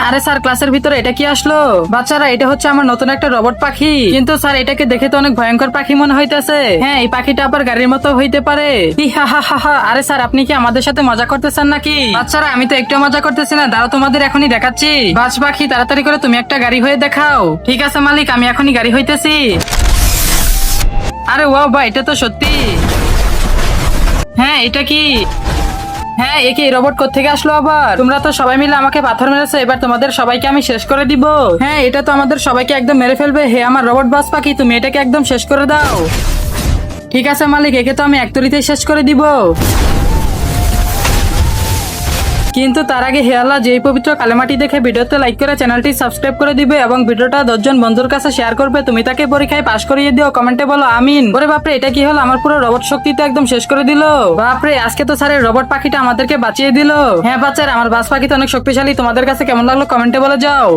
আরে স্যার ক্লাসের ভিতরে এটা কি আসলো? বাচ্চারা এটা হচ্ছে আমার নতুন একটা রোবট পাখি, কিন্তু স্যার এটাকে দেখে তো অনেক ভয়ঙ্কর পাখি মনে হইতেছে। হ্যাঁ, এই পাখিটা আবার গাড়ির মতো হইতে পারে। হা হা হা হা। আরে স্যার আপনি কি আমাদের সাথে মজা করতেছেন নাকি? বাচ্চারা আমি তো একটু মজা করতেছি না, দাঁড়াও তোমাদের এখনই দেখাচ্ছি। বাজ পাখি তাড়াতাড়ি করে তুমি একটা গাড়ি হয়ে দেখাও। ঠিক আছে মালিক, আমি এখনই গাড়ি হইতেছি। আরে ওয়াও ভাই, এটা তো সত্যি। হ্যাঁ, এটা কি? হ্যাঁ, এ কি রোবট কোত্থেকে আসলো আবার? তোমরা তো সবাই মিলে আমাকে পাথর মেরেছো, এবার তোমাদের সবাইকে আমি শেষ করে দিব। হ্যাঁ, এটা তো আমাদের সবাইকে একদম মেরে ফেলবে। হে আমার রোবট বাস পাখি, তুমি এটাকে একদম শেষ করে দাও। ঠিক আছে মালিক, একে তো আমি এক তুড়িতেই শেষ করে দিব। কিন্তু তার আগে হে আল্লাহ, যেই পবিত্র কালেমাটি দেখে ভিডিওতে লাইক করে চ্যানেলটি সাবস্ক্রাইব করে দিবে এবং ভিডিওটা 10 জন বন্ধুর কাছে শেয়ার করবে। তুমি তাকে পরীক্ষায় পাশ করিয়ে দিও, কমেন্টে বলো আমিন। ওরে বাপরে, এটা কি হলো? আমার পুরো রোবট শক্তিতে একদম শেষ করে দিল। বাপরে, আজকে তো স্যারের রোবট পাখিটা আমাদেরকে বাঁচিয়ে দিল। হ্যাঁ বাচ্চারা, আমার বাস পাখি তো অনেক শক্তিশালী। তোমাদের কাছে কেমন লাগলো কমেন্টে বলে যাও।